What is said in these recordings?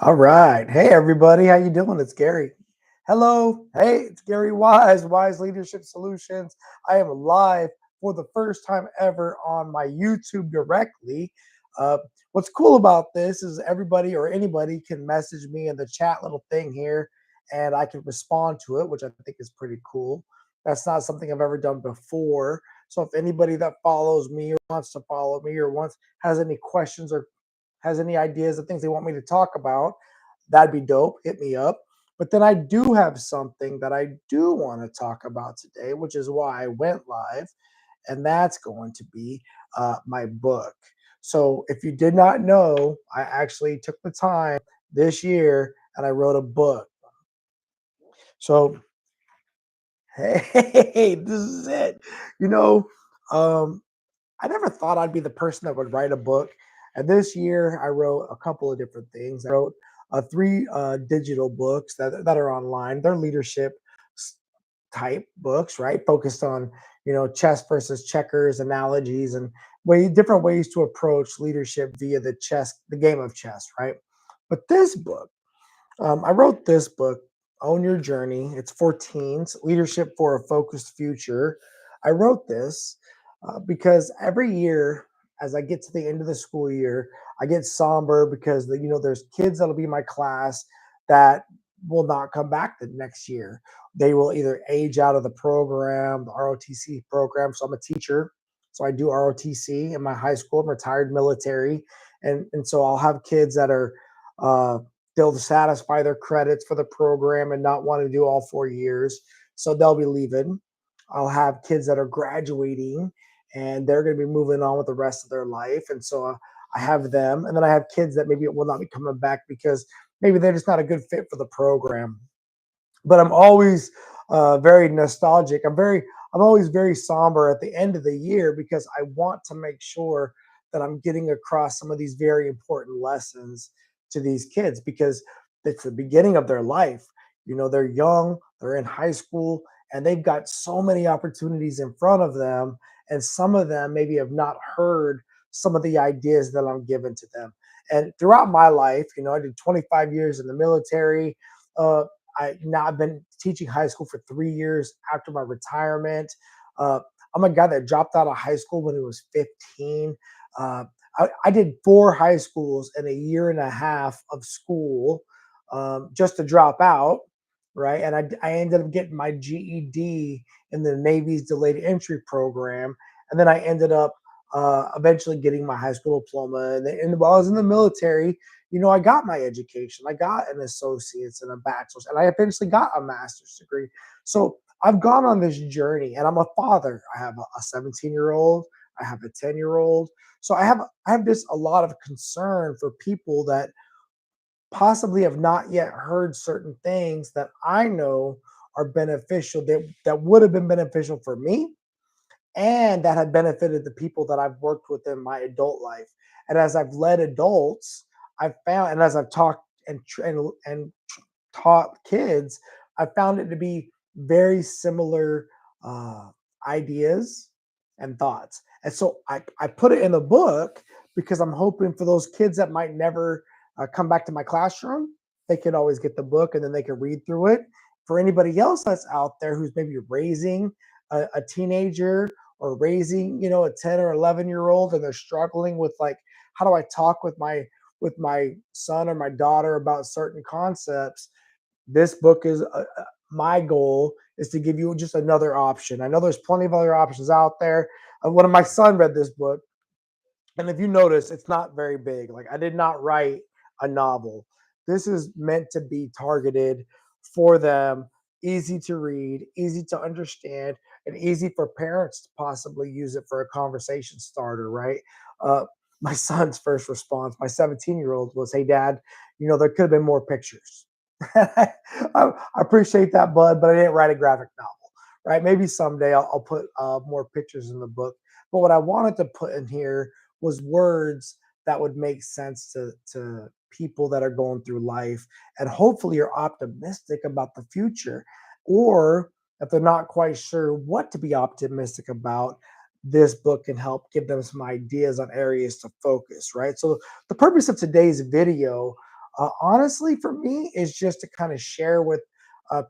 All right. Hey everybody, how you doing? It's Gary. Hello. Hey, it's Gary Wise, Wise Leadership Solutions. I am live for the first time ever on my YouTube directly. Uh, what's cool about this is everybody or anybody can message me in the chat little thing here and I can respond to it, which I think is pretty cool. That's not something I've ever done before. So if anybody that follows me or wants to follow me or wants has any questions or has any ideas of things they want me to talk about, that'd be dope. Hit me up. But then I do have something that I do want to talk about today, which is why I went live, and that's going to be my book. So if you did not know, I actually took the time this year and I wrote a book. So hey, this is it. You know, um, I never thought I'd be the person that would write a book. And this year, I wrote a couple of different things. I wrote three digital books that are online. They're leadership type books, right? Focused on chess versus checkers analogies and different ways to approach leadership via the game of chess, right? But this book, I wrote this book, Own Your Journey. It's for teens, Leadership for a Focused Future. I wrote this because every year, as I get to the end of the school year, I get somber because there's kids that'll be in my class that will not come back the next year. They will either age out of the program, the ROTC program. So I'm a teacher, so I do ROTC in my high school. I'm retired military, and so I'll have kids that are uh, they'll satisfy their credits for the program and not want to do all 4 years. So they'll be leaving. I'll have kids that are graduating and they're going to be moving on with the rest of their life. And so I have them. And then I have kids that maybe will not be coming back because maybe they're just not a good fit for the program. But I'm always very nostalgic. I'm always very somber at the end of the year because I want to make sure that I'm getting across some of these very important lessons to these kids because it's the beginning of their life. They're young, they're in high school, and they've got so many opportunities in front of them. And some of them maybe have not heard some of the ideas that I'm giving to them. And throughout my life, I did 25 years in the military. Uh, I've been teaching high school for 3 years after my retirement. Uh, I'm a guy that dropped out of high school when he was 15. Uh, I did four high schools in a year and a half of school just to drop out, right? And I ended up getting my GED in the Navy's delayed entry program, and then I ended up eventually getting my high school diploma. And while I was in the military, I got my education. I got an associate's and a bachelor's, and I eventually got a master's degree. So I've gone on this journey, and I'm a father. I have a 17-year-old. I have a 10-year-old. So I have just a lot of concern for people that possibly have not yet heard certain things that I know are beneficial that would have been beneficial for me and that have benefited the people that I've worked with in my adult life. And as I've led adults, I've found, and as I've talked taught kids, I found it to be very similar uh, ideas and thoughts. And so I put it in the book because I'm hoping for those kids that might never come back to my classroom, they could always get the book and then they can read through it. For anybody else that's out there who's maybe raising a teenager or raising, a 10 or 11-year old and they're struggling with like, how do I talk with my son or my daughter about certain concepts? This book is my goal is to give you just another option. I know there's plenty of other options out there. One of my son read this book, and if you notice, it's not very big. Like I did not write a novel. This is meant to be targeted for them, easy to read, easy to understand, and easy for parents to possibly use it for a conversation starter, right? Uh, my son's first response, my 17-year-old, was, "Hey, Dad, there could have been more pictures." I appreciate that, bud, but I didn't write a graphic novel, right? Maybe someday I'll put more pictures in the book. But what I wanted to put in here was words that would make sense to people that are going through life and hopefully are optimistic about the future, or if they're not quite sure what to be optimistic about, this book can help give them some ideas on areas to focus, right? So the purpose of today's video Honestly, for me, is just to kind of share with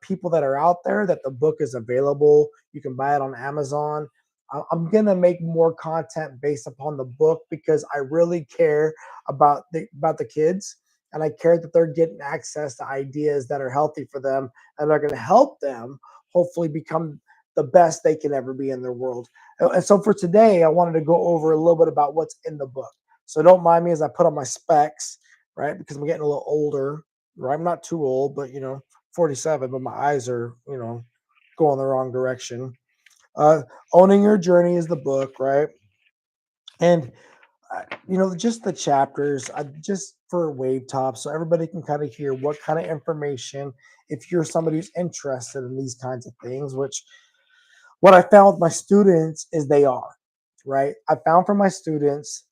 people that are out there that the book is available. You can buy it on Amazon. I'm gonna make more content based upon the book because I really care about the kids, and I care that they're getting access to ideas that are healthy for them and are going to help them hopefully become the best they can ever be in their world. And so for today, I wanted to go over a little bit about what's in the book. So don't mind me as I put on my specs, right? Because I'm getting a little older, right? I'm not too old, but 47, but my eyes are, going the wrong direction. Uh, Owning Your Journey is the book, right? And just the chapters, just for wave top, so everybody can kind of hear what kind of information, if you're somebody who's interested in these kinds of things, which what I found with my students is they are, right? I found from my students,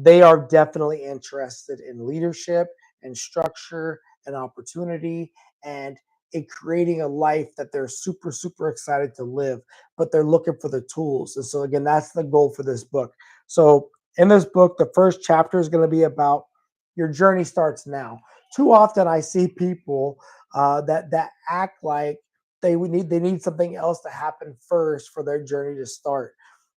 they are definitely interested in leadership and structure and opportunity and in creating a life that they're super, super excited to live, but they're looking for the tools. And so, again, that's the goal for this book. So, in this book, the first chapter is going to be about your journey starts now. Too often, I see people that act like they need something else to happen first for their journey to start.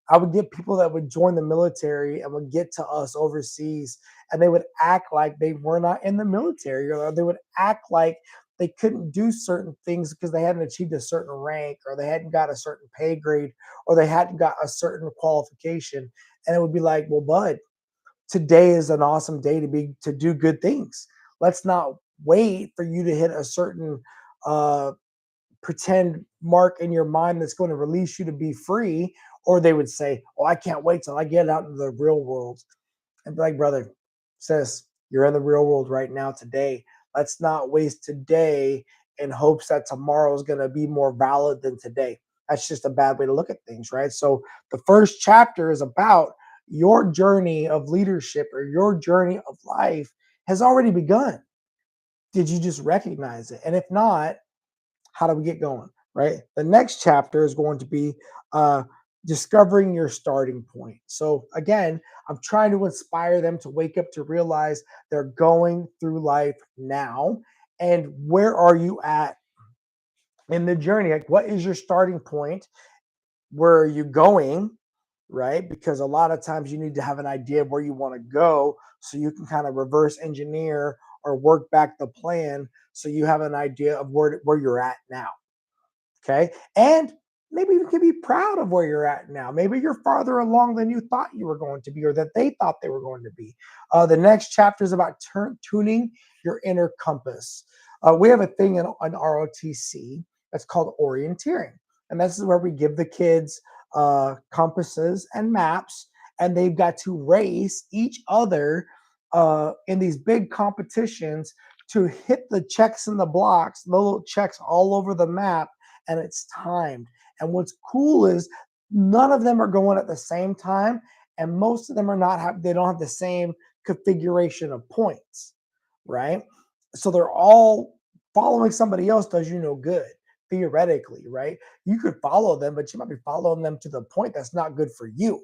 I would get people that would join the military and would get to us overseas, and they would act like they were not in the military, or they would act like they couldn't do certain things because they hadn't achieved a certain rank, or they hadn't got a certain pay grade, or they hadn't got a certain qualification. And it would be like, well, bud, today is an awesome day to do good things. Let's not wait for you to hit a certain uh, pretend mark in your mind that's going to release you to be free. Or they would say, oh, I can't wait till I get out into the real world. And be like, brother, sis, you're in the real world right now today. Let's not waste today in hopes that tomorrow is going to be more valid than today. That's just a bad way to look at things, right? So the first chapter is about your journey of leadership, or your journey of life has already begun. Did you just recognize it? And if not, how do we get going, right? The next chapter is going to be uh, discovering your starting point. So again, I'm trying to inspire them to wake up to realize they're going through life now, and where are you at in the journey? Like, what is your starting point? Where are you going, right? Because a lot of times you need to have an idea of where you want to go so you can kind of reverse engineer or work back the plan so you have an idea of where you're at now. Okay. And maybe you can be proud of where you're at now. Maybe you're farther along than you thought you were going to be, or that they thought they were going to be. The next chapter is about tuning your inner compass. We have a thing in ROTC that's called orienteering. And this is where we give the kids compasses and maps, and they've got to race each other in these big competitions to hit the checks in the blocks, the little checks all over the map, and it's timed. And what's cool is none of them are going at the same time, and most of them are not they don't have the same configuration of points, right? So they're all following somebody else does you no good, theoretically, right? You could follow them, but you might be following them to the point that's not good for you.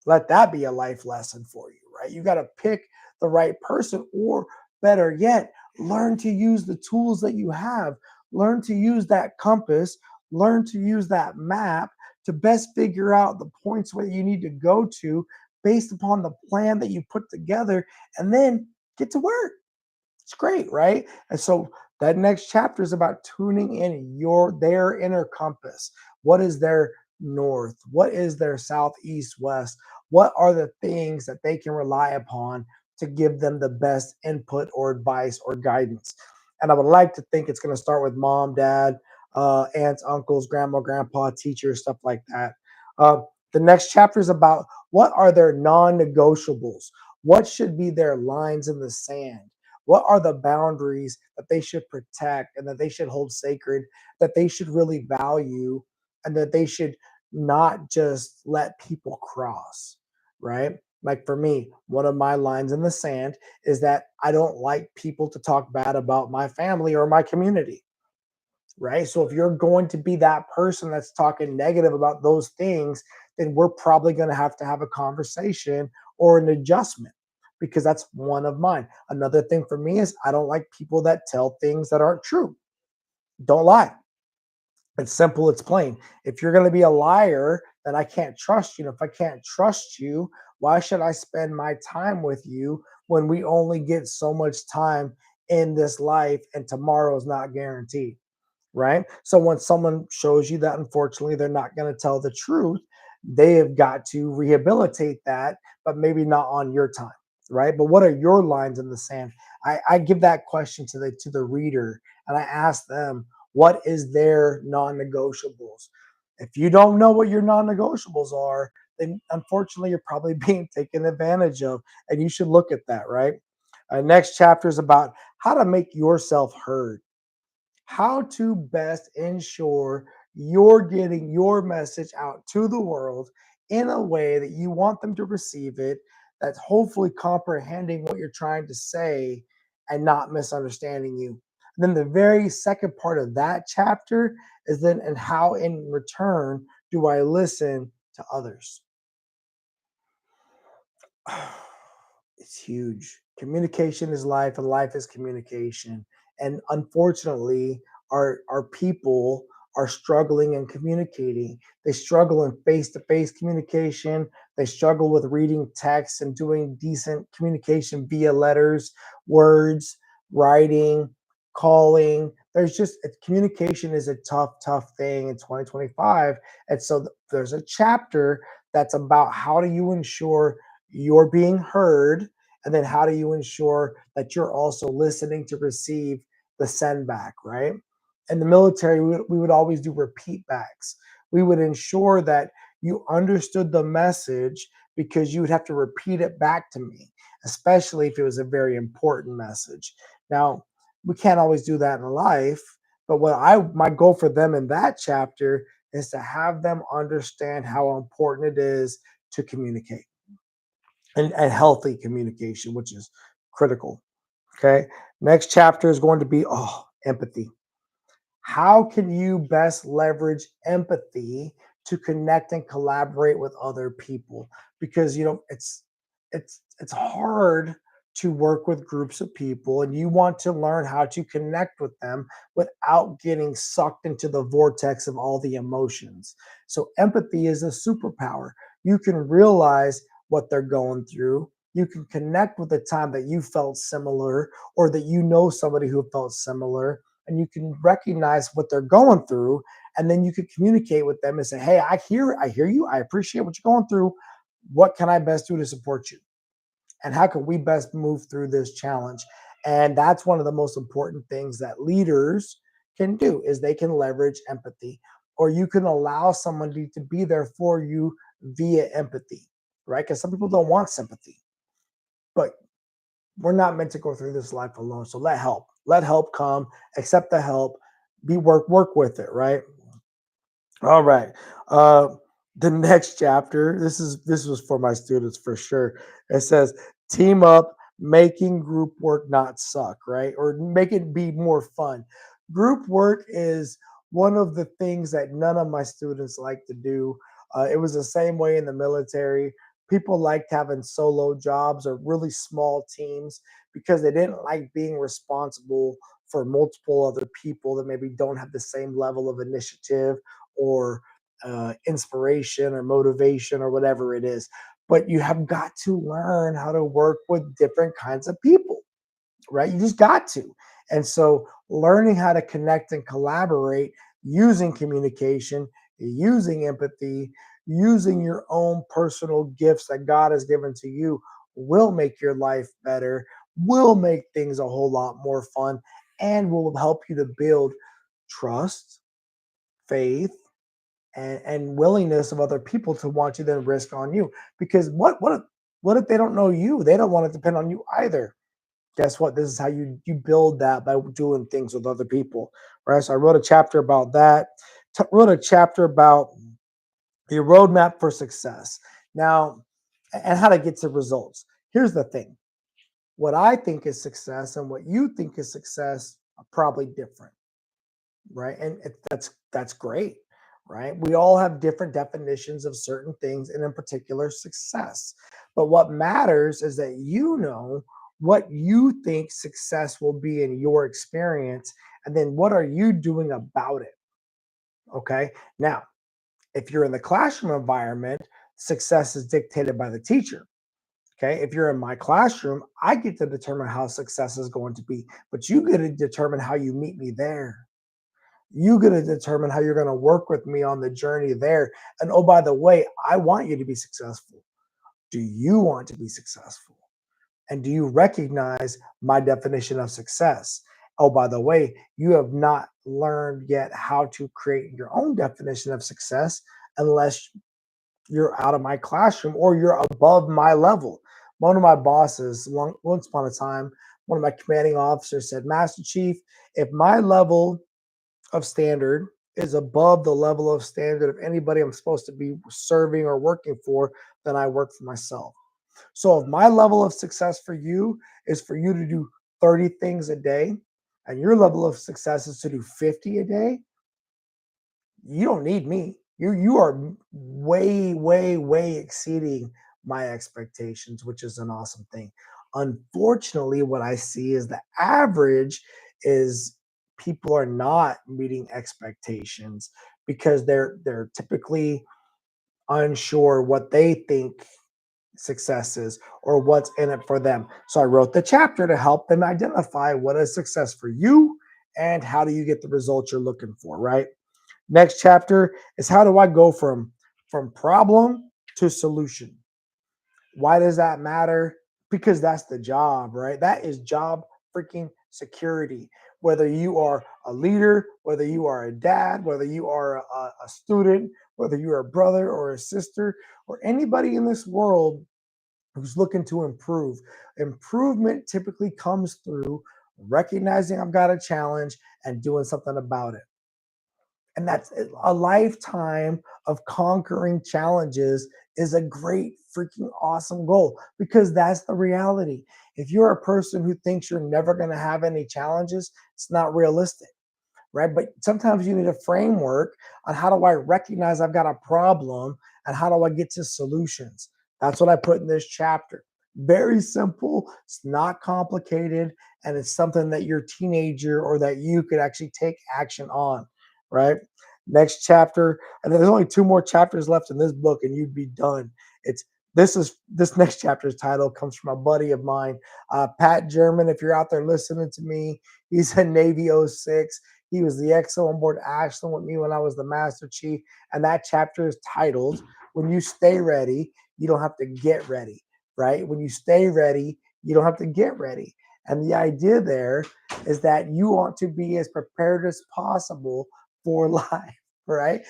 Let that be a life lesson for you, right? You got to pick the right person, or better yet, learn to use the tools that you have. Learn to use that compass, learn to use that map to best figure out the points where you need to go to based upon the plan that you put together, and then get to work. It's great, right? And so that next chapter is about tuning in their inner compass. What is their north? What is their south, east, west? What are the things that they can rely upon to give them the best input or advice or guidance? And I would like to think it's going to start with mom, dad, aunts, uncles, grandma, grandpa, teachers, stuff like that. Uh, the next chapter is about what are their non-negotiables? What should be their lines in the sand? What are the boundaries that they should protect and that they should hold sacred, that they should really value, and that they should not just let people cross, right? Like for me, one of my lines in the sand is that I don't like people to talk bad about my family or my community, right? So if you're going to be that person that's talking negative about those things, then we're probably going to have a conversation or an adjustment, because that's one of mine. Another thing for me is I don't like people that tell things that aren't true. Don't lie. It's simple, it's plain. If you're going to be a liar, then I can't trust you. And if I can't trust you, why should I spend my time with you when we only get so much time in this life and tomorrow is not guaranteed? Right? So when someone shows you that unfortunately they're not going to tell the truth, they have got to rehabilitate that, but maybe not on your time, right? But what are your lines in the sand? I give that question to the reader, and I ask them, what is their non-negotiables? If you don't know what your non-negotiables are, then unfortunately you're probably being taken advantage of, and you should look at that, right? Next chapter is about how to make yourself heard, how to best ensure you're getting your message out to the world in a way that you want them to receive it, that's hopefully comprehending what you're trying to say and not misunderstanding you. And then the very second part of that chapter is then, and how in return do I listen to others? It's huge. Communication is life, and life is communication. And unfortunately, our people are struggling in communicating. They struggle in face-to-face communication. They struggle with reading text and doing decent communication via letters, words, writing, calling. There's just communication is a tough thing in 2025. And so there's a chapter that's about how do you ensure you're being heard, and then how do you ensure that you're also listening to receive the send back, right? In the military, we would always do repeat backs. We would ensure that you understood the message because you would have to repeat it back to me, especially if it was a very important message. Now, we can't always do that in life, but what I my goal for them in that chapter is to have them understand how important it is to communicate, and healthy communication, which is critical. Okay. Next chapter is going to be empathy. How can you best leverage empathy to connect and collaborate with other people? Because it's hard to work with groups of people, and you want to learn how to connect with them without getting sucked into the vortex of all the emotions. So empathy is a superpower. You can realize what they're going through. You can connect with the time that you felt similar, or that you know somebody who felt similar, and you can recognize what they're going through, and then you can communicate with them and say, hey, I hear you, I appreciate what you're going through. What can I best do to support you, and how can we best move through this challenge? And that's one of the most important things that leaders can do, is they can leverage empathy, or you can allow somebody to be there for you via empathy, right? Because some people don't want sympathy, but we're not meant to go through this life alone. So let help come, accept the help, work with it, right? All right. Uh, the next chapter, this was for my students for sure. It says team up, making group work not suck, right? Or make it be more fun. Group work is one of the things that none of my students like to do. It was the same way in the military. People liked having solo jobs or really small teams because they didn't like being responsible for multiple other people that maybe don't have the same level of initiative or inspiration or motivation or whatever it is. But you have got to learn how to work with different kinds of people, right? You just got to. And so learning how to connect and collaborate using communication, using empathy, using your own personal gifts that God has given to you will make your life better, will make things a whole lot more fun, and will help you to build trust, faith, and willingness of other people to want to then risk on you. Because what if they don't know you? They don't want to depend on you either. Guess what? This is how you build that, by doing things with other people, right? So I wrote a chapter about that. Wrote a chapter about the roadmap for success. Now, and how to get to results. Here's the thing: what I think is success and what you think is success are probably different, right? And that's great, right? We all have different definitions of certain things and in particular success. But what matters is that you know what you think success will be in your experience, and then what are you doing about it? Okay. Now, if you're in the classroom environment, success is dictated by the teacher. Okay. If you're in my classroom, I get to determine how success is going to be, but you get to determine how you meet me there. You get to determine how you're going to work with me on the journey there. And oh, by the way, I want you to be successful. Do you want to be successful? And do you recognize my definition of success? Oh, by the way, you have not learned yet how to create your own definition of success unless you're out of my classroom or you're above my level. One of my bosses, once upon a time, one of my commanding officers said, Master Chief, if my level of standard is above the level of standard of anybody I'm supposed to be serving or working for, then I work for myself. So if my level of success for you is for you to do 30 things a day, and your level of success is to do 50 a day, you don't need me. You are way exceeding my expectations, which is an awesome thing. Unfortunately, what I see is the average is people are not meeting expectations because they're typically unsure what they think success is or what's in it for them. So I wrote the chapter to help them identify what is success for you and how do you get the results you're looking for, right? Next chapter is how do I go from problem to solution? Why does that matter? Because that's the job, right? That is job freaking security. Whether you are a leader, whether you are a dad, whether you are a student, whether you're a brother or a sister, or anybody in this world who's looking to improve. Improvement typically comes through recognizing I've got a challenge and doing something about it. And that's a lifetime of conquering challenges is a great freaking awesome goal because that's the reality. If you're a person who thinks you're never going to have any challenges, it's not realistic, right? But sometimes you need a framework on how do I recognize I've got a problem and how do I get to solutions. That's what I put in this chapter. Very simple, it's not complicated, and it's something that your teenager or that you could actually take action on, right? Next chapter, and then there's only two more chapters left in this book, and you'd be done. It's this next chapter's title comes from a buddy of mine, Pat German. If you're out there listening to me, he's a Navy '06. He was the XO on board Ashland with me when I was the Master Chief. And that chapter is titled, When You Stay Ready, You Don't Have to Get Ready, right? When you stay ready, you don't have to get ready. And the idea there is that you want to be as prepared as possible for life, right?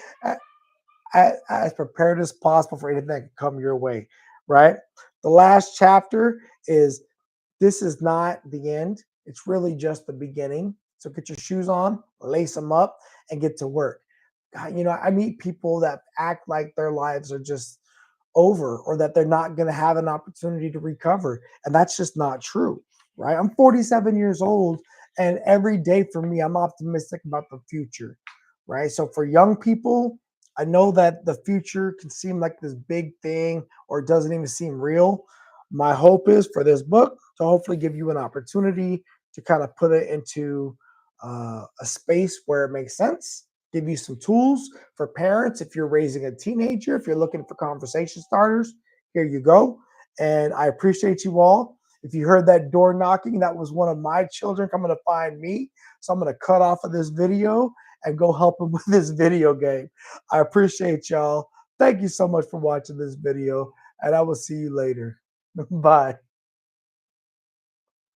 As prepared as possible for anything that can come your way, right? The last chapter is this is not the end. It's really just the beginning. So get your shoes on, lace them up, and get to work. God, I meet people that act like their lives are just over or that they're not going to have an opportunity to recover. And that's just not true, right? I'm 47 years old, and every day for me, I'm optimistic about the future, right? So for young people, I know that the future can seem like this big thing or it doesn't even seem real. My hope is for this book to hopefully give you an opportunity to kind of put it into a space where it makes sense, give you some tools for parents. If you're raising a teenager, if you're looking for conversation starters, here you go. And I appreciate you all. If you heard that door knocking, that was one of my children coming to find me. So I'm going to cut off of this video and go help him with this video game. I appreciate y'all. Thank you so much for watching this video, and I will see you later. Bye.